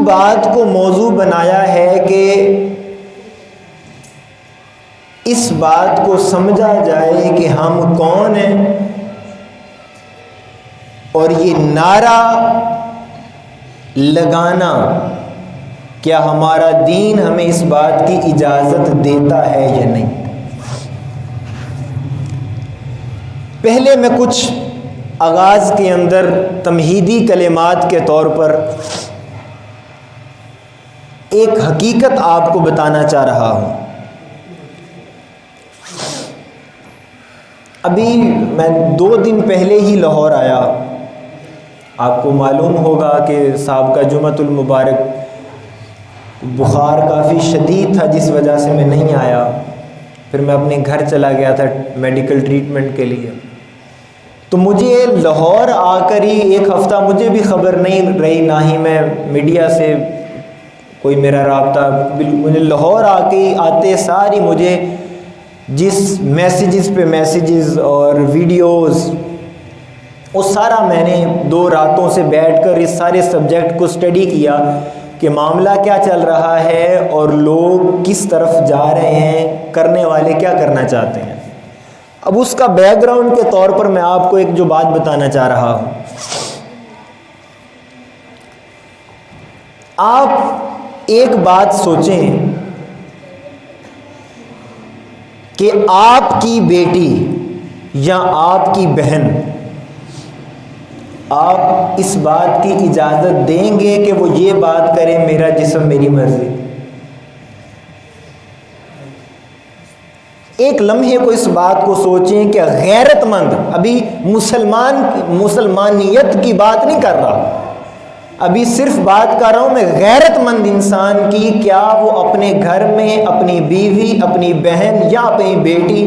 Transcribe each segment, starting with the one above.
بات کو موضوع بنایا ہے کہ اس بات کو سمجھا جائے کہ ہم کون ہیں، اور یہ نعرہ لگانا کیا ہمارا دین ہمیں اس بات کی اجازت دیتا ہے یا نہیں۔ پہلے میں کچھ آغاز کے اندر تمہیدی کلمات کے طور پر ایک حقیقت آپ کو بتانا چاہ رہا ہوں۔ ابھی میں 2 دن پہلے ہی لاہور آیا۔ آپ کو معلوم ہوگا کہ سابقہ جمعۃ المبارک بخار کافی شدید تھا، جس وجہ سے میں نہیں آیا۔ پھر میں اپنے گھر چلا گیا تھا میڈیکل ٹریٹمنٹ کے لیے۔ تو مجھے لاہور آ کر ہی 1 ہفتہ مجھے بھی خبر نہیں رہی، نہ ہی میں میڈیا سے کوئی میرا رابطہ۔ مجھے لاہور آ کے آتے ساری مجھے جس میسیجز پہ میسیجز اور ویڈیوز، وہ سارا میں نے 2 راتوں سے بیٹھ کر اس سارے سبجیکٹ کو اسٹڈی کیا کہ معاملہ کیا چل رہا ہے اور لوگ کس طرف جا رہے ہیں، کرنے والے کیا کرنا چاہتے ہیں۔ اب اس کا بیک گراؤنڈ کے طور پر میں آپ کو ایک جو بات بتانا چاہ رہا ہوں۔ آپ ایک بات سوچیں کہ آپ کی بیٹی یا آپ کی بہن، آپ اس بات کی اجازت دیں گے کہ وہ یہ بات کرے میرا جسم میری مرضی؟ ایک لمحے کو اس بات کو سوچیں کہ غیرت مند، ابھی مسلمانیت کی بات نہیں کر رہا، ابھی صرف بات کر رہا ہوں میں غیرت مند انسان کی، کیا وہ اپنے گھر میں اپنی بیوی، اپنی بہن یا اپنی بیٹی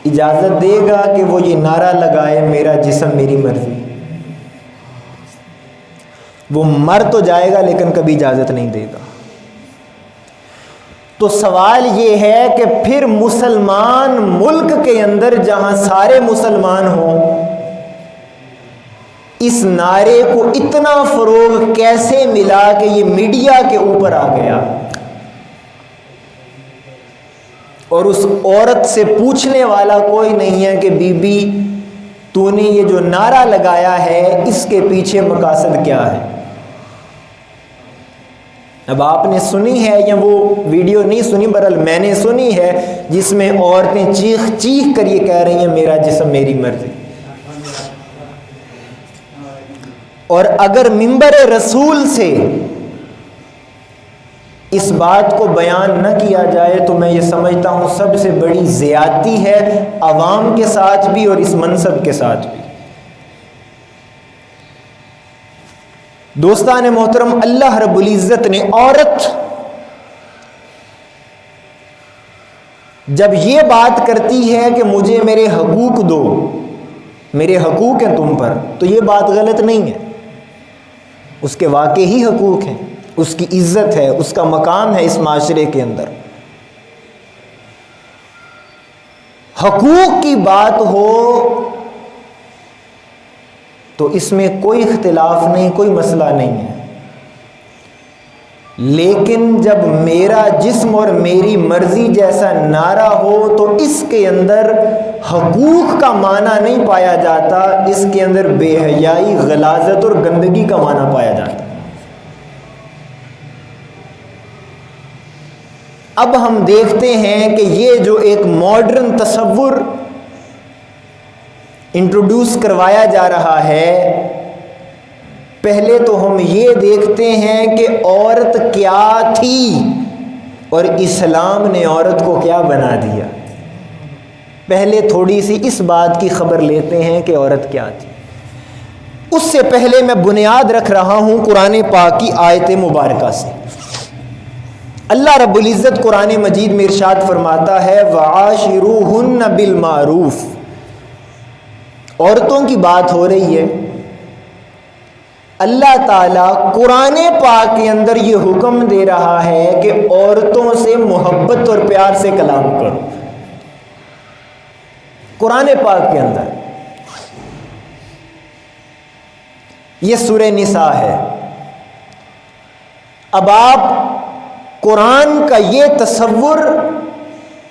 اجازت دے گا کہ وہ یہ نعرہ لگائے میرا جسم میری مرضی؟ وہ مر تو جائے گا لیکن کبھی اجازت نہیں دے گا۔ تو سوال یہ ہے کہ پھر مسلمان ملک کے اندر جہاں سارے مسلمان ہوں، اس نعرے کو اتنا فروغ کیسے ملا کہ یہ میڈیا کے اوپر آ گیا، اور اس عورت سے پوچھنے والا کوئی نہیں ہے کہ بی بی تو نے یہ جو نعرہ لگایا ہے اس کے پیچھے مقاصد کیا ہے؟ اب آپ نے سنی ہے یا وہ ویڈیو نہیں سنی، بہرحال میں نے سنی ہے، جس میں عورتیں چیخ چیخ کر یہ کہہ رہی ہیں میرا جسم میری مرضی۔ اور اگر منبر رسول سے اس بات کو بیان نہ کیا جائے تو میں یہ سمجھتا ہوں سب سے بڑی زیادتی ہے، عوام کے ساتھ بھی اور اس منصب کے ساتھ بھی۔ دوستان محترم، اللہ رب العزت نے عورت جب یہ بات کرتی ہے کہ مجھے میرے حقوق دو، میرے حقوق ہیں تم پر، تو یہ بات غلط نہیں ہے، اس کے واقعی حقوق ہیں، اس کی عزت ہے، اس کا مقام ہے اس معاشرے کے اندر۔ حقوق کی بات ہو تو اس میں کوئی اختلاف نہیں، کوئی مسئلہ نہیں ہے، لیکن جب میرا جسم اور میری مرضی جیسا نعرہ ہو تو اس کے اندر حقوق کا معنی نہیں پایا جاتا، اس کے اندر بے حیائی، غلاظت اور گندگی کا معنی پایا جاتا۔ اب ہم دیکھتے ہیں کہ یہ جو ایک ماڈرن تصور انٹروڈیوس کروایا جا رہا ہے، پہلے تو ہم یہ دیکھتے ہیں کہ عورت کیا تھی اور اسلام نے عورت کو کیا بنا دیا۔ پہلے تھوڑی سی اس بات کی خبر لیتے ہیں کہ عورت کیا تھی۔ اس سے پہلے میں بنیاد رکھ رہا ہوں قرآن پاک کی آیت مبارکہ سے۔ اللہ رب العزت قرآن مجید میں ارشاد فرماتا ہے وَعَاشِرُوهُنَّ بِالْمَعْرُوفِ، عورتوں کی بات ہو رہی ہے۔ اللہ تعالیٰ قرآن پاک کے اندر یہ حکم دے رہا ہے کہ عورتوں سے محبت اور پیار سے کلام کرو۔ قرآن پاک کے اندر یہ سورہ نساء ہے۔ اب آپ قرآن کا یہ تصور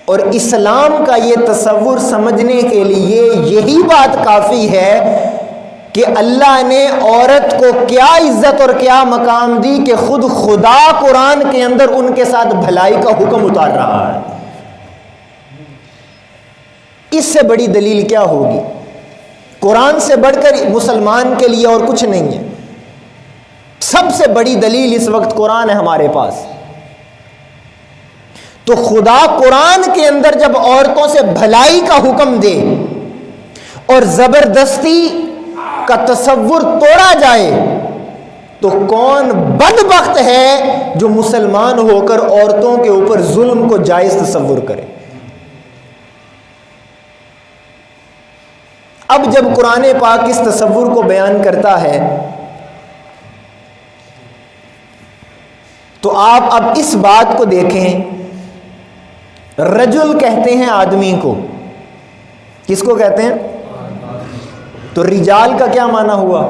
اور اسلام کا یہ تصور سمجھنے کے لیے یہی بات کافی ہے کہ اللہ نے عورت کو کیا عزت اور کیا مقام دی کہ خود خدا قرآن کے اندر ان کے ساتھ بھلائی کا حکم اتار رہا ہے۔ اس سے بڑی دلیل کیا ہوگی؟ قرآن سے بڑھ کر مسلمان کے لیے اور کچھ نہیں ہے۔ سب سے بڑی دلیل اس وقت قرآن ہے ہمارے پاس۔ تو خدا قرآن کے اندر جب عورتوں سے بھلائی کا حکم دے اور زبردستی کا تصور توڑا جائے تو کون بدبخت ہے جو مسلمان ہو کر عورتوں کے اوپر ظلم کو جائز تصور کرے؟ اب جب قرآن پاک اس تصور کو بیان کرتا ہے تو آپ اب اس بات کو دیکھیں، رجل کہتے ہیں آدمی کو، کس کو کہتے ہیں؟ تو رجال کا کیا معنی ہوا؟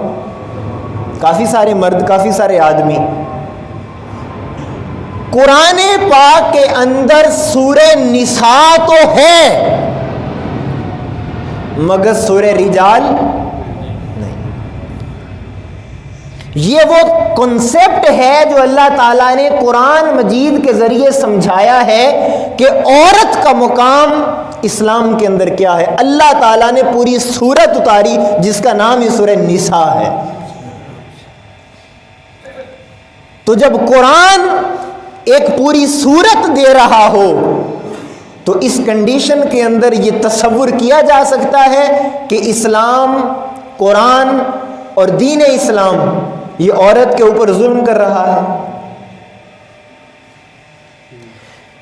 کافی سارے مرد، کافی سارے آدمی۔ قرآن پاک کے اندر سورہ نساء تو ہے مگر سورہ رجال نہیں۔ یہ وہ کنسپٹ ہے جو اللہ تعالیٰ نے قرآن مجید کے ذریعے سمجھایا ہے کہ عورت کا مقام اسلام کے اندر کیا ہے۔ اللہ تعالیٰ نے پوری سورت اتاری جس کا نام ہی سورہ نساء ہے۔ تو جب قرآن ایک پوری سورت دے رہا ہو تو اس کنڈیشن کے اندر یہ تصور کیا جا سکتا ہے کہ اسلام، قرآن اور دین اسلام یہ عورت کے اوپر ظلم کر رہا ہے۔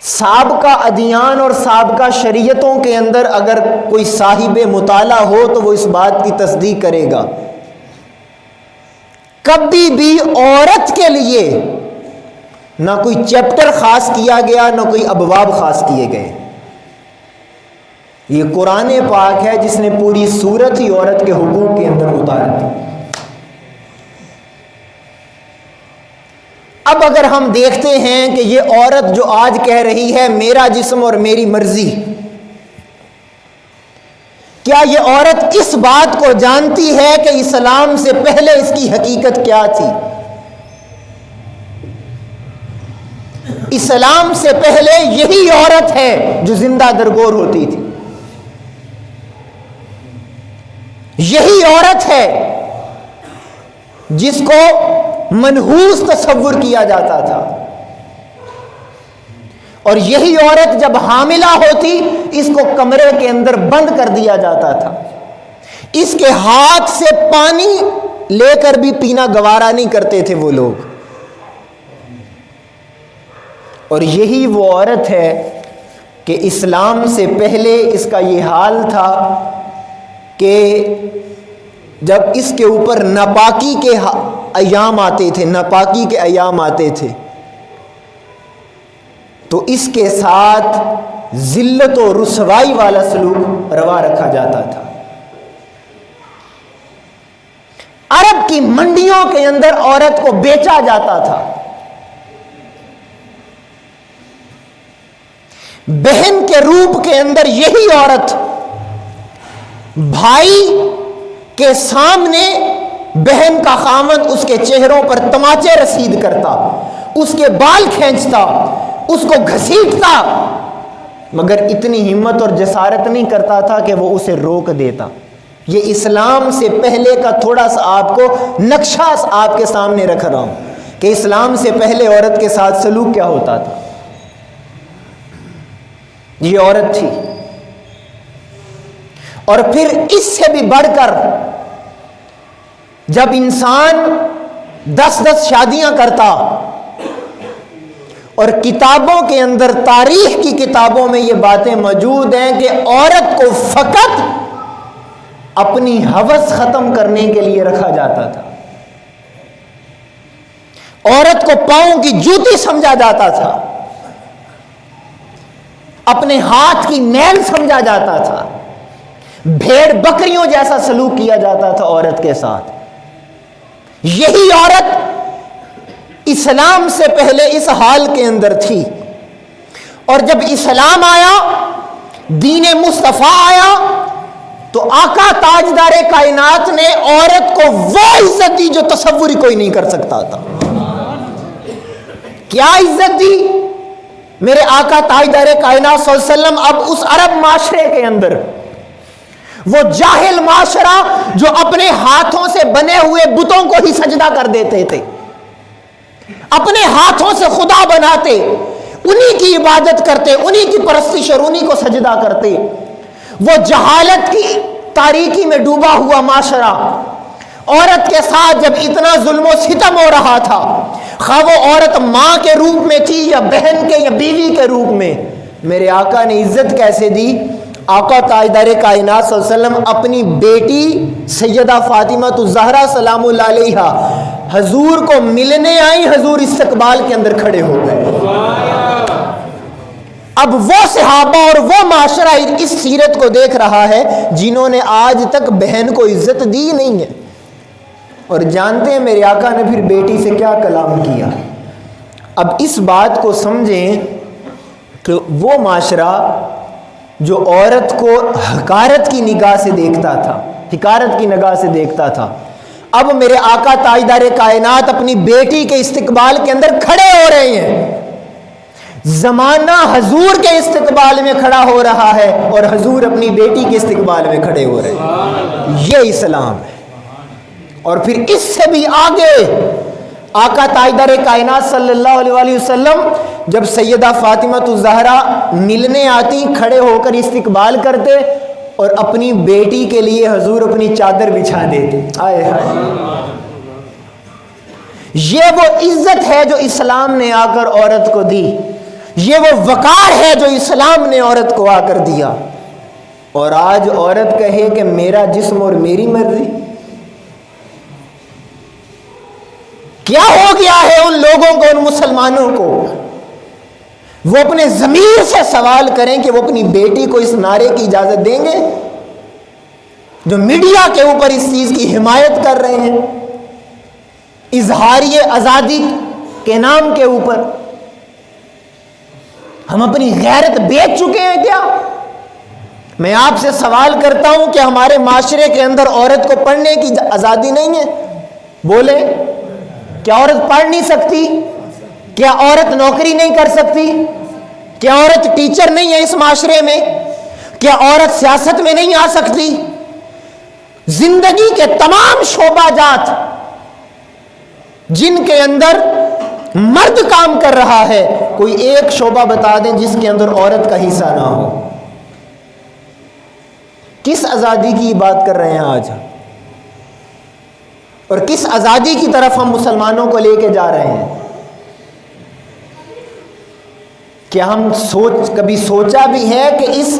سابقہ ادیان اور سابقہ شریعتوں کے اندر اگر کوئی صاحب مطالعہ ہو تو وہ اس بات کی تصدیق کرے گا، کبھی بھی عورت کے لیے نہ کوئی چیپٹر خاص کیا گیا، نہ کوئی ابواب خاص کیے گئے۔ یہ قرآن پاک ہے جس نے پوری سورت ہی عورت کے حقوق کے اندر اتار دی۔ اب اگر ہم دیکھتے ہیں کہ یہ عورت جو آج کہہ رہی ہے میرا جسم اور میری مرضی، کیا یہ عورت اس بات کو جانتی ہے کہ اسلام سے پہلے اس کی حقیقت کیا تھی؟ اسلام سے پہلے یہی عورت ہے جو زندہ درگور ہوتی تھی، یہی عورت ہے جس کو منحوس تصور کیا جاتا تھا، اور یہی عورت جب حاملہ ہوتی اس کو کمرے کے اندر بند کر دیا جاتا تھا، اس کے ہاتھ سے پانی لے کر بھی پینا گوارا نہیں کرتے تھے وہ لوگ۔ اور یہی وہ عورت ہے کہ اسلام سے پہلے اس کا یہ حال تھا کہ جب اس کے اوپر ناپاکی کے ایام آتے تھے، ناپاکی کے ایام آتے تھے تو اس کے ساتھ ذلت و رسوائی والا سلوک روا رکھا جاتا تھا۔ عرب کی منڈیوں کے اندر عورت کو بیچا جاتا تھا، بہن کے روپ کے اندر یہی عورت بھائی کے سامنے بہن کا خامند اس کے چہروں پر تماچے رسید کرتا، اس کے بال کھینچتا، اس کو گھسیٹتا، مگر اتنی ہمت اور جسارت نہیں کرتا تھا کہ وہ اسے روک دیتا۔ یہ اسلام سے پہلے کا تھوڑا سا آپ کو نقشہ آپ کے سامنے رکھ رہا ہوں کہ اسلام سے پہلے عورت کے ساتھ سلوک کیا ہوتا تھا۔ یہ عورت تھی، اور پھر اس سے بھی بڑھ کر جب انسان 10 شادیاں کرتا، اور کتابوں کے اندر، تاریخ کی کتابوں میں یہ باتیں موجود ہیں کہ عورت کو فقط اپنی ہوس ختم کرنے کے لیے رکھا جاتا تھا، عورت کو پاؤں کی جوتی سمجھا جاتا تھا، اپنے ہاتھ کی نیل سمجھا جاتا تھا، بھیڑ بکریوں جیسا سلوک کیا جاتا تھا عورت کے ساتھ۔ یہی عورت اسلام سے پہلے اس حال کے اندر تھی، اور جب اسلام آیا، دین مصطفیٰ آیا، تو آقا تاجدار کائنات نے عورت کو وہ عزت دی جو تصور ہی کوئی نہیں کر سکتا تھا۔ کیا عزت دی میرے آقا تاجدار کائنات صلی اللہ علیہ وسلم؟ اب اس عرب معاشرے کے اندر، وہ جاہل معاشرہ جو اپنے ہاتھوں سے بنے ہوئے بتوں کو ہی سجدہ کر دیتے تھے، اپنے ہاتھوں سے خدا بناتے، انہی کی عبادت کرتے، انہی کی پرستش اور انہی کو سجدہ کرتے، وہ جہالت کی تاریکی میں ڈوبا ہوا معاشرہ، عورت کے ساتھ جب اتنا ظلم و ستم ہو رہا تھا، خواہ وہ عورت ماں کے روپ میں تھی یا بہن کے یا بیوی کے روپ میں، میرے آقا نے عزت کیسے دی؟ آقا تاجدار کائنات صلی اللہ علیہ وسلم اپنی بیٹی سیدہ فاطمہ الزہرا سلام اللہ علیہا حضور کو ملنے آئی، حضور استقبال کے اندر کھڑے ہو گئے۔ اب وہ صحابہ اور وہ معاشرہ اس سیرت کو دیکھ رہا ہے جنہوں نے آج تک بہن کو عزت دی نہیں ہے، اور جانتے ہیں میرے آقا نے پھر بیٹی سے کیا کلام کیا۔ اب اس بات کو سمجھیں کہ وہ معاشرہ جو عورت کو حقارت کی نگاہ سے دیکھتا تھا، حقارت کی نگاہ سے دیکھتا تھا، اب میرے آقا تاجدار کائنات اپنی بیٹی کے استقبال کے اندر کھڑے ہو رہے ہیں۔ زمانہ حضور کے استقبال میں کھڑا ہو رہا ہے اور حضور اپنی بیٹی کے استقبال میں کھڑے ہو رہے ہیں۔ یہ اسلام ہے۔ اور پھر اس سے بھی آگے آقا تاجدار کائنات صلی اللہ علیہ وسلم جب سیدہ فاطمہ الزہرا ملنے آتی، کھڑے ہو کر استقبال کرتے اور اپنی بیٹی کے لیے حضور اپنی چادر بچھا دیتے۔ آئے ہائے، یہ وہ عزت ہے جو اسلام نے آ کر عورت کو دی، یہ وہ وقار ہے جو اسلام نے عورت کو آ کر دیا۔ اور آج عورت کہے کہ میرا جسم اور میری مرضی، کیا ہو گیا ہے ان لوگوں کو، ان مسلمانوں کو؟ وہ اپنے ضمیر سے سوال کریں کہ وہ اپنی بیٹی کو اس نعرے کی اجازت دیں گے جو میڈیا کے اوپر اس چیز کی حمایت کر رہے ہیں، اظہاری آزادی کے نام کے اوپر؟ ہم اپنی غیرت بیچ چکے ہیں کیا؟ میں آپ سے سوال کرتا ہوں کہ ہمارے معاشرے کے اندر عورت کو پڑھنے کی آزادی نہیں ہے؟ بولیں، کیا عورت پڑھ نہیں سکتی؟ کیا عورت نوکری نہیں کر سکتی؟ کیا عورت ٹیچر نہیں ہے اس معاشرے میں؟ کیا عورت سیاست میں نہیں آ سکتی؟ زندگی کے تمام شعبہ جات جن کے اندر مرد کام کر رہا ہے، کوئی ایک شعبہ بتا دیں جس کے اندر عورت کا حصہ نہ ہو۔ کس آزادی کی بات کر رہے ہیں آج، اور کس آزادی کی طرف ہم مسلمانوں کو لے کے جا رہے ہیں؟ کیا ہم کبھی سوچا بھی ہے کہ اس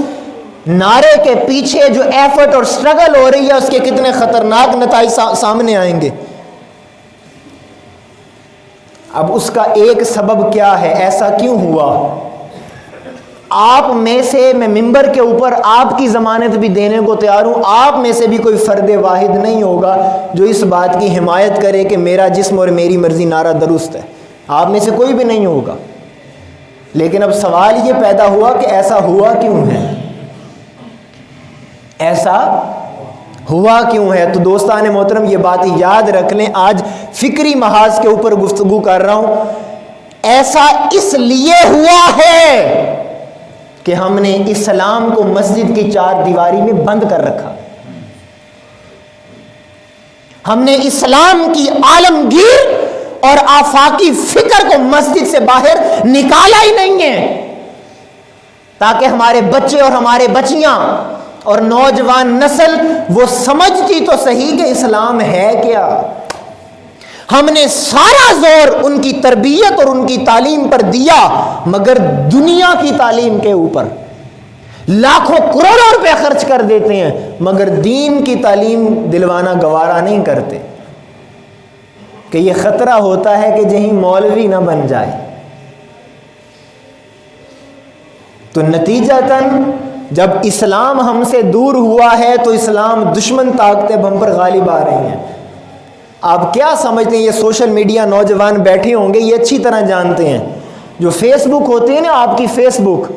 نعرے کے پیچھے جو ایفرٹ اور سٹرگل ہو رہی ہے اس کے کتنے خطرناک نتائج سامنے آئیں گے؟ اب اس کا ایک سبب کیا ہے؟ ایسا کیوں ہوا؟ آپ میں سے، میں ممبر کے اوپر آپ کی ضمانت بھی دینے کو تیار ہوں، آپ میں سے بھی کوئی فرد واحد نہیں ہوگا جو اس بات کی حمایت کرے کہ میرا جسم اور میری مرضی نعرہ درست ہے۔ آپ میں سے کوئی بھی نہیں ہوگا۔ لیکن اب سوال یہ پیدا ہوا کہ ایسا ہوا کیوں ہے؟ ایسا ہوا کیوں ہے؟ تو دوستان محترم یہ بات یاد رکھ لیں، آج فکری محاذ کے اوپر گفتگو کر رہا ہوں۔ ایسا اس لیے ہوا ہے کہ ہم نے اسلام کو مسجد کی چار دیواری میں بند کر رکھا، ہم نے اسلام کی عالمگیر اور آفاقی فکر کو مسجد سے باہر نکالا ہی نہیں ہے، تاکہ ہمارے بچے اور ہمارے بچیاں اور نوجوان نسل وہ سمجھتی تو صحیح کہ اسلام ہے کیا۔ ہم نے سارا زور ان کی تربیت اور ان کی تعلیم پر دیا، مگر دنیا کی تعلیم کے اوپر لاکھوں کروڑوں روپے خرچ کر دیتے ہیں، مگر دین کی تعلیم دلوانا گوارا نہیں کرتے، کہ یہ خطرہ ہوتا ہے کہ کہیں مولوی نہ بن جائے۔ تو نتیجتاً جب اسلام ہم سے دور ہوا ہے تو اسلام دشمن طاقتیں ہم پر غالب آ رہی ہیں۔ آپ کیا سمجھتے ہیں یہ سوشل میڈیا نوجوان بیٹھے ہوں گے یہ اچھی طرح جانتے ہیں جو فیس بک ہوتی ہے نا آپ کی فیس بک،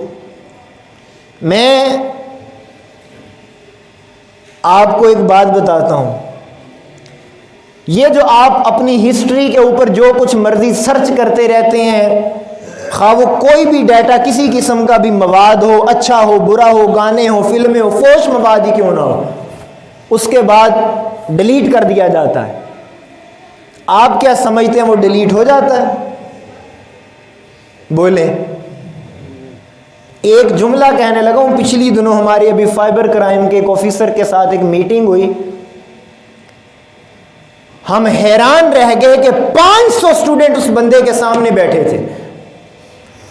میں آپ کو ایک بات بتاتا ہوں، یہ جو آپ اپنی ہسٹری کے اوپر جو کچھ مرضی سرچ کرتے رہتے ہیں، خواہ وہ کوئی بھی ڈیٹا کسی قسم کا بھی مواد ہو، اچھا ہو برا ہو، گانے ہو فلمیں ہو، فوش مواد ہی کیوں نہ ہو، اس کے بعد ڈیلیٹ کر دیا جاتا ہے۔ آپ کیا سمجھتے ہیں وہ ڈیلیٹ ہو جاتا ہے؟ بولے۔ ایک جملہ کہنے لگا ہوں، پچھلی دنوں ہماری ابھی فائبر کرائم کے ایک آفیسر کے ساتھ ایک میٹنگ ہوئی، ہم حیران رہ گئے کہ 500 سٹوڈنٹ اس بندے کے سامنے بیٹھے تھے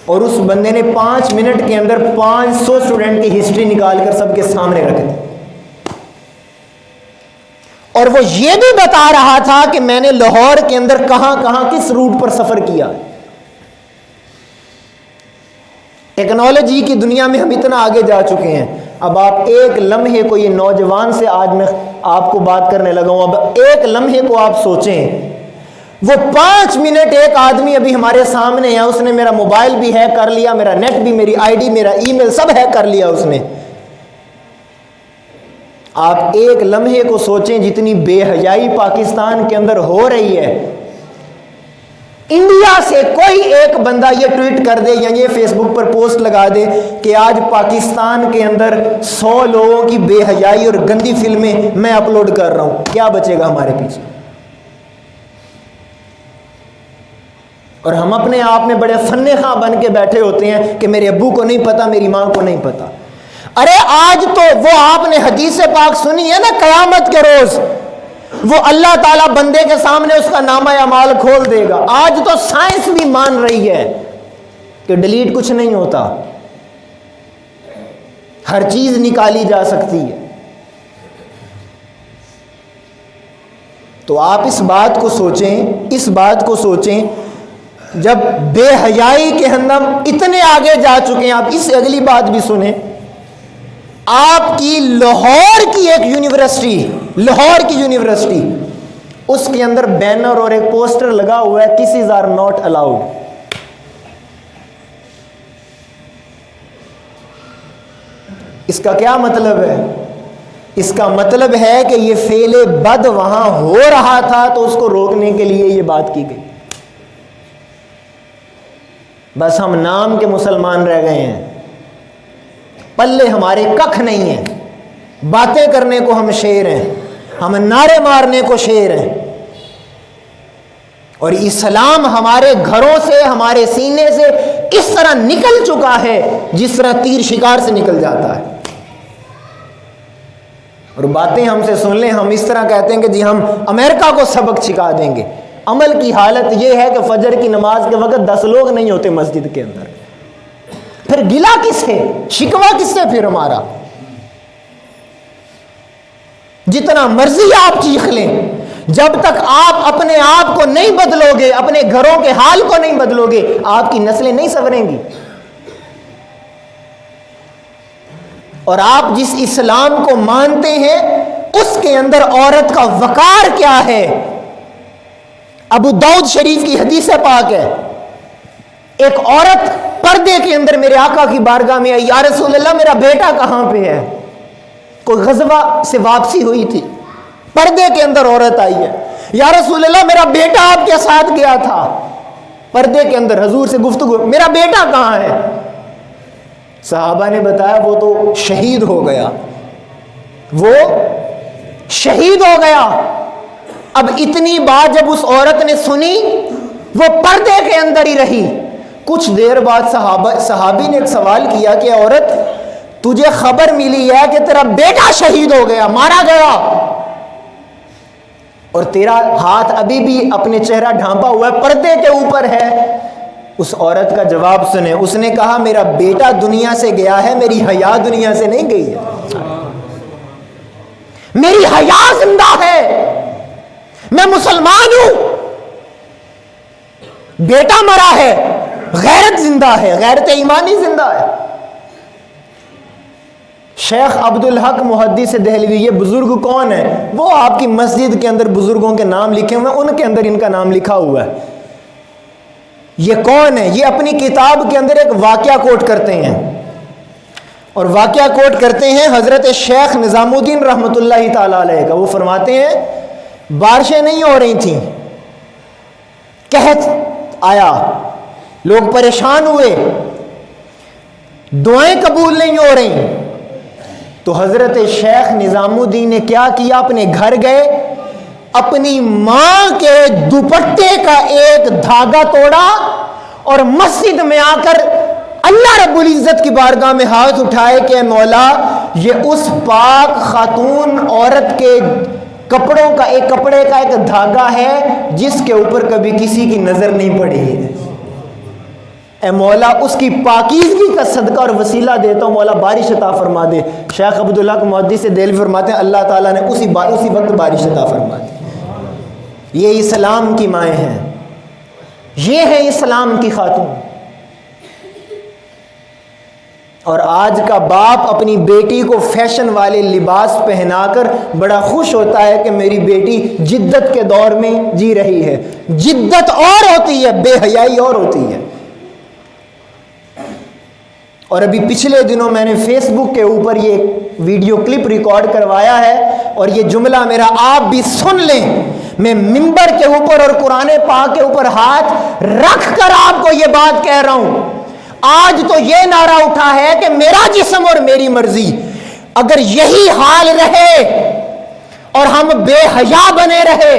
اور اس بندے نے 5 منٹ کے اندر 500 سٹوڈنٹ کی ہسٹری نکال کر سب کے سامنے رکھ دی، اور وہ یہ بھی بتا رہا تھا کہ میں نے لاہور کے اندر کہاں کہاں کس روٹ پر سفر کیا۔ ٹیکنالوجی کی دنیا میں ہم اتنا آگے جا چکے ہیں، اب آپ ایک لمحے کو، یہ نوجوان سے آج میں آپ کو بات کرنے لگا ہوں، اب ایک لمحے کو آپ سوچیں، وہ 5 منٹ ایک آدمی ابھی ہمارے سامنے ہے، اس نے میرا موبائل بھی ہیک کر لیا، میرا نیٹ بھی، میری آئی ڈی، میرا ای میل سب ہیک کر لیا اس نے۔ آپ ایک لمحے کو سوچیں جتنی بے حیائی پاکستان کے اندر ہو رہی ہے، انڈیا سے کوئی ایک بندہ یہ ٹویٹ کر دے یا یہ فیس بک پر پوسٹ لگا دے کہ آج پاکستان کے اندر 100 لوگوں کی بے حیائی اور گندی فلمیں میں اپلوڈ کر رہا ہوں، کیا بچے گا ہمارے پیچھے؟ اور ہم اپنے آپ میں بڑے فن خواہ بن کے بیٹھے ہوتے ہیں کہ میرے ابو کو نہیں پتا، میری ماں کو نہیں پتا۔ ارے آج تو وہ آپ نے حدیث پاک سنی ہے نا، قیامت کے روز وہ اللہ تعالیٰ بندے کے سامنے اس کا نامہ اعمال کھول دے گا۔ آج تو سائنس بھی مان رہی ہے کہ ڈیلیٹ کچھ نہیں ہوتا، ہر چیز نکالی جا سکتی ہے۔ تو آپ اس بات کو سوچیں، جب بے حیائی کے اندر اتنے آگے جا چکے ہیں، آپ اس اگلی بات بھی سنیں، آپ کی لاہور کی ایک یونیورسٹی، اس کے اندر بینر اور ایک پوسٹر لگا ہوا ہے، کسیز آر ناٹ الاؤڈ۔ اس کا کیا مطلب ہے؟ اس کا مطلب ہے کہ یہ فعل بد وہاں ہو رہا تھا تو اس کو روکنے کے لیے یہ بات کی گئی۔ بس ہم نام کے مسلمان رہ گئے ہیں، پلے ہمارے ککھ نہیں ہیں، باتیں کرنے کو ہم شیر ہیں، ہم نعرے مارنے کو شیر ہیں، اور اسلام ہمارے گھروں سے، ہمارے سینے سے اس طرح نکل چکا ہے جس طرح تیر شکار سے نکل جاتا ہے۔ اور باتیں ہم سے سن لیں، ہم اس طرح کہتے ہیں کہ جی ہم امریکہ کو سبق سکھا دیں گے۔ عمل کی حالت یہ ہے کہ فجر کی نماز کے وقت 10 لوگ نہیں ہوتے مسجد کے اندر، پھر گلا کس سے، شکوہ کس سے پھر ہمارا؟ جتنا مرضی آپ چیخ لیں، جب تک آپ اپنے آپ کو نہیں بدلو گے، اپنے گھروں کے حال کو نہیں بدلو گے، آپ کی نسلیں نہیں سنوریں گی۔ اور آپ جس اسلام کو مانتے ہیں اس کے اندر عورت کا وقار کیا ہے؟ ابو داؤد شریف کی حدیث پاک ہے، ایک عورت پردے کے اندر میرے آقا کی بارگاہ میں آئی، یا رسول اللہ میرا بیٹا کہاں پہ ہے؟ کوئی غزوہ سے واپسی ہوئی تھی، پردے کے اندر عورت آئی ہے، یا رسول اللہ میرا بیٹا آپ کے ساتھ گیا تھا، پردے کے اندر حضور سے گفتگو، میرا بیٹا کہاں ہے؟ صحابہ نے بتایا وہ تو شہید ہو گیا، وہ شہید ہو گیا۔ اب اتنی بات جب اس عورت نے سنی، وہ پردے کے اندر ہی رہی۔ کچھ دیر بعد صحابی نے ایک سوال کیا کہ عورت تجھے خبر ملی ہے کہ تیرا بیٹا شہید ہو گیا، مارا گیا، اور تیرا ہاتھ ابھی بھی اپنے چہرہ ڈھانپا ہوا ہے، پردے کے اوپر ہے۔ اس عورت کا جواب سنیں، اس نے کہا میرا بیٹا دنیا سے گیا ہے، میری حیا دنیا سے نہیں گئی ہے، میری حیا زندہ ہے، میں مسلمان ہوں، بیٹا مرا ہے، غیرت زندہ ہے، غیرت ایمانی زندہ ہے۔ شیخ عبدالحق محدث دہلوی، یہ بزرگ کون ہے؟ وہ آپ کی مسجد کے اندر بزرگوں کے نام لکھے ہوئے ہیں، ان کے اندر ان کا نام لکھا ہوا ہے۔ یہ کون ہے؟ یہ اپنی کتاب کے اندر ایک واقعہ کوٹ کرتے ہیں، اور واقعہ کوٹ کرتے ہیں حضرت شیخ نظام الدین رحمۃ اللہ تعالی علیہ کا۔ وہ فرماتے ہیں بارشیں نہیں ہو رہی تھیں، قحط آیا، لوگ پریشان ہوئے، دعائیں قبول نہیں ہو رہی، تو حضرت شیخ نظام الدین نے کیا کیا؟ اپنے گھر گئے، اپنی ماں کے دوپٹے کا ایک دھاگا توڑا اور مسجد میں آ کر اللہ رب العزت کی بارگاہ میں ہاتھ اٹھائے کہ اے مولا، یہ اس پاک خاتون عورت کے کپڑوں کا ایک کپڑے کا ایک دھاگا ہے جس کے اوپر کبھی کسی کی نظر نہیں پڑی ہے، اے مولا اس کی پاکیزگی کا صدقہ اور وسیلہ دیتا ہوں، مولا بارش عطا فرما دے۔ شیخ عبدالحق محدث دہلوی فرماتے ہیں اللہ تعالیٰ نے اسی وقت بارش عطا فرما دی۔ یہ اسلام کی مائیں ہیں، یہ ہے اسلام کی خاتون۔ اور آج کا باپ اپنی بیٹی کو فیشن والے لباس پہنا کر بڑا خوش ہوتا ہے کہ میری بیٹی جدت کے دور میں جی رہی ہے۔ جدت اور ہوتی ہے، بے حیائی اور ہوتی ہے۔ اور ابھی پچھلے دنوں میں نے فیس بک کے اوپر یہ ویڈیو کلپ ریکارڈ کروایا ہے، اور یہ جملہ میرا آپ بھی سن لیں، میں ممبر کے اوپر اور قرآن پاک کے اوپر ہاتھ رکھ کر آپ کو یہ بات کہہ رہا ہوں۔ آج تو یہ نعرہ اٹھا ہے کہ میرا جسم اور میری مرضی، اگر یہی حال رہے اور ہم بے حیا بنے رہے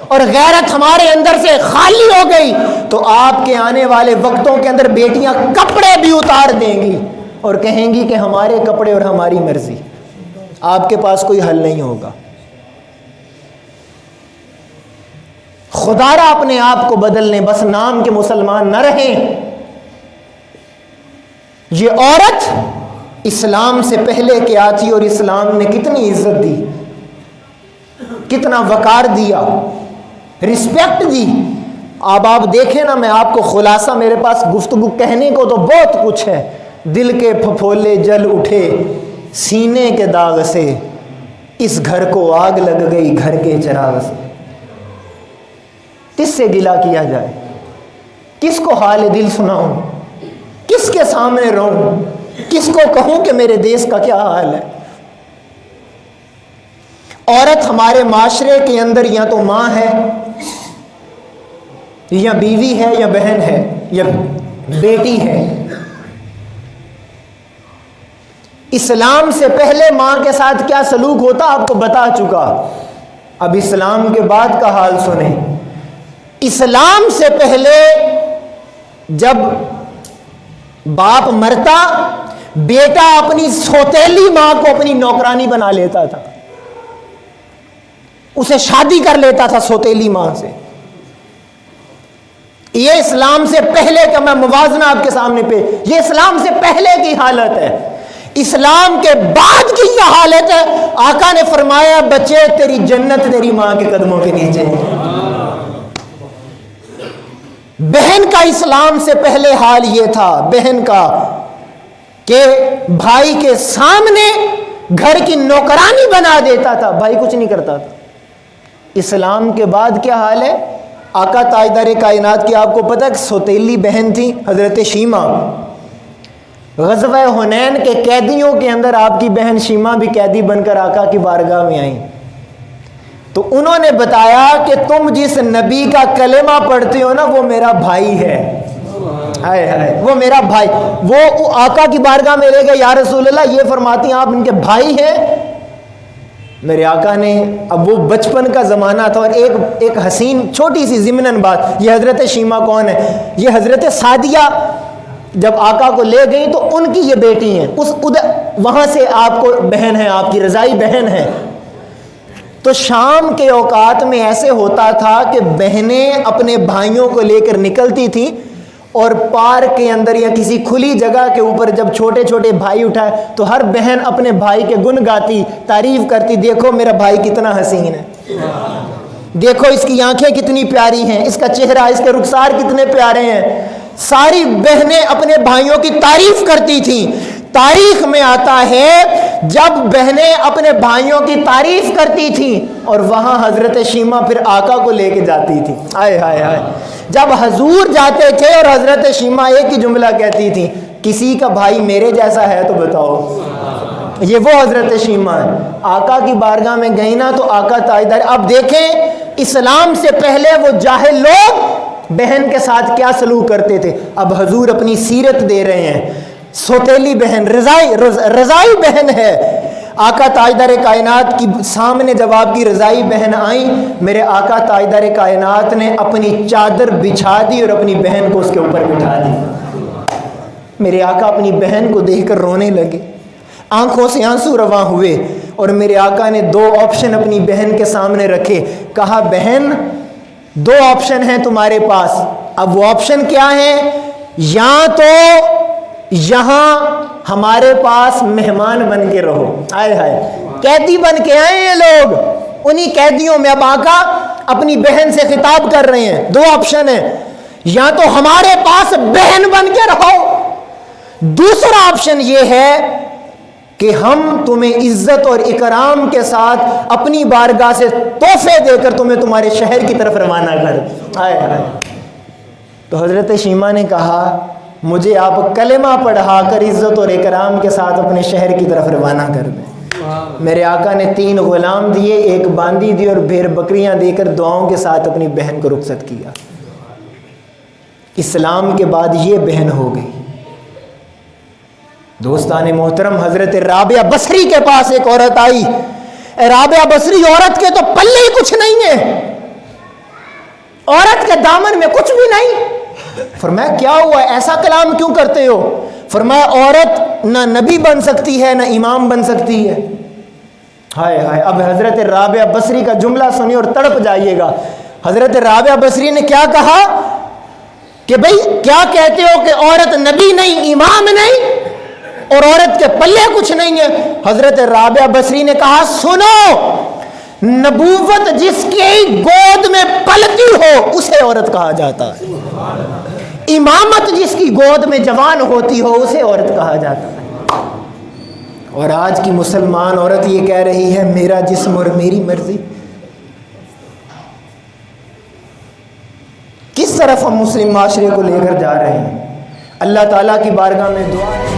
اور غیرت ہمارے اندر سے خالی ہو گئی تو آپ کے آنے والے وقتوں کے اندر بیٹیاں کپڑے بھی اتار دیں گی اور کہیں گی کہ ہمارے کپڑے اور ہماری مرضی۔ آپ کے پاس کوئی حل نہیں ہوگا۔ خدا را اپنے آپ کو بدل لیں، بس نام کے مسلمان نہ رہیں۔ یہ عورت اسلام سے پہلے کیا تھی اور اسلام نے کتنی عزت دی، کتنا وقار دیا، رسپیکٹ دی۔ اب آپ دیکھیں نا، میں آپ کو خلاصہ، میرے پاس گفتگو کہنے کو تو بہت کچھ ہے۔ دل کے پھپھولے جل اٹھے سینے کے داغ سے، اس گھر کو آگ لگ گئی گھر کے چراغ سے۔ کس سے گلہ کیا جائے، کس کو حال دل سناؤں، کس کے سامنے رہوں، کس کو کہوں کہ میرے دیش کا کیا حال ہے۔ عورت ہمارے معاشرے کے اندر یا تو ماں ہے، یا بیوی ہے، یا بہن ہے، یا بیٹی ہے۔ اسلام سے پہلے ماں کے ساتھ کیا سلوک ہوتا آپ کو بتا چکا، اب اسلام کے بعد کا حال سنیں۔ اسلام سے پہلے جب باپ مرتا، بیٹا اپنی سوتیلی ماں کو اپنی نوکرانی بنا لیتا تھا، اسے شادی کر لیتا تھا سوتیلی ماں سے۔ یہ اسلام سے پہلے کا میں موازنہ آپ کے سامنے پہ، یہ اسلام سے پہلے کی حالت ہے۔ اسلام کے بعد کی یہ حالت ہے، آقا نے فرمایا بچے تیری جنت تیری ماں کے قدموں کے نیچے۔ بہن کا اسلام سے پہلے حال یہ تھا، بہن کا، کہ بھائی کے سامنے گھر کی نوکرانی بنا دیتا تھا، بھائی کچھ نہیں کرتا تھا۔ اسلام کے بعد کیا حال ہے؟ آقا تاجدار کائنات کی آپ کو پتہ ہے کہ سوتیلی بہن تھی حضرت شیمہ، غزوہ حنین کے قیدیوں کے اندر آپ کی بہن شیمہ بھی قیدی بن کر آقا کی بارگاہ میں آئیں، تو انہوں نے بتایا کہ تم جس نبی کا کلمہ پڑھتے ہو نا وہ میرا بھائی ہے، وہ میرا بھائی۔ وہ آقا کی بارگاہ میں لے گئے، یا رسول اللہ یہ فرماتی ہیں آپ ان کے بھائی ہیں؟ میرے آقا نے، اب وہ بچپن کا زمانہ تھا، اور ایک حسین چھوٹی سی ضمناً بات، یہ حضرت شیمہ کون ہے؟ یہ حضرت سعدیہ جب آقا کو لے گئی تو ان کی یہ بیٹی ہیں، وہاں سے آپ کو بہن ہے، آپ کی رضائی بہن ہے۔ تو شام کے اوقات میں ایسے ہوتا تھا کہ بہنیں اپنے بھائیوں کو لے کر نکلتی تھیں، اور پارک کے اندر یا کسی کھلی جگہ کے اوپر جب چھوٹے چھوٹے بھائی اٹھائے تو ہر بہن اپنے بھائی کے گن گاتی، تعریف کرتی، دیکھو میرا بھائی کتنا حسین ہے، دیکھو اس کی آنکھیں کتنی پیاری ہیں، اس کا چہرہ، اس کے رخسار کتنے پیارے ہیں۔ ساری بہنیں اپنے بھائیوں کی تعریف کرتی تھیں۔ تاریخ میں آتا ہے جب بہنیں اپنے بھائیوں کی تعریف کرتی تھیں اور وہاں حضرت شیمہ پھر آقا کو لے کے جاتی تھی. آئے ہائے ہائے. جب حضور جاتے تھے اور حضرت شیمہ ایک ہی جملہ کہتی تھی, کسی کا بھائی میرے جیسا ہے تو بتاؤ. یہ وہ حضرت شیمہ ہے. آقا کی بارگاہ میں گئی نا تو آقا تاجدار. اب دیکھیں اسلام سے پہلے وہ جاہل لوگ بہن کے ساتھ کیا سلوک کرتے تھے. اب حضور اپنی سیرت دے رہے ہیں. سوتیلی بہن, رضائی بہن ہے. آقا تاجدار کائنات کی سامنے جب آپ کی رضائی بہن آئیں, میرے آقا تاجدار کائنات نے اپنی چادر بچھا دی اور اپنی بہن کو اس کے اوپر بٹھا دی. میرے آقا اپنی بہن کو دیکھ کر رونے لگے, آنکھوں سے آنسو رواں ہوئے, اور میرے آقا نے 2 آپشن اپنی بہن کے سامنے رکھے. کہا بہن 2 آپشن ہیں تمہارے پاس. اب وہ آپشن کیا ہیں؟ یا تو یہاں ہمارے پاس مہمان بن کے رہو. آئے ہائے, قیدی بن کے آئے ہیں لوگ, انہی قیدیوں میں اب آقا اپنی بہن سے خطاب کر رہے ہیں. 2 آپشن ہیں, یا تو ہمارے پاس بہن بن کے رہو. دوسرا آپشن یہ ہے کہ ہم تمہیں عزت اور اکرام کے ساتھ اپنی بارگاہ سے تحفے دے کر تمہیں تمہارے شہر کی طرف روانہ کر. آئے آئے. تو حضرت شیمہ نے کہا مجھے آپ کلمہ پڑھا کر عزت اور اکرام کے ساتھ اپنے شہر کی طرف روانہ کر دیں. میرے آقا نے 3 غلام دیے, 1 باندی دی اور بھیڑ بکریاں دے کر دعاؤں کے ساتھ اپنی بہن کو رخصت کیا. اسلام کے بعد یہ بہن ہو گئی. دوستان محترم, حضرت رابعہ بصری کے پاس ایک عورت آئی. رابعہ بصری عورت کے تو پلے ہی کچھ نہیں ہے, عورت کے دامن میں کچھ بھی نہیں. فرمایا کیا ہوا, ایسا کلام کیوں کرتے ہو؟ فرمایا عورت نہ نبی بن سکتی ہے نہ امام بن سکتی ہے. ہائے ہائے. اب حضرت رابعہ بصری کا جملہ سنی اور تڑپ جائیے گا. حضرت رابعہ بصری نے کیا کہا کہ بھئی کیا کہتے ہو کہ عورت نبی نہیں, امام نہیں, اور عورت کے پلے کچھ نہیں ہے؟ حضرت رابعہ بصری نے کہا سنو, نبوت جس کی گود میں پلتی ہو اسے عورت کہا جاتا ہے, امامت جس کی گود میں جوان ہوتی ہو اسے عورت کہا جاتا ہے. اور آج کی مسلمان عورت یہ کہہ رہی ہے میرا جسم اور میری مرضی. کس طرف ہم مسلم معاشرے کو لے کر جا رہے ہیں؟ اللہ تعالیٰ کی بارگاہ میں دعا ہے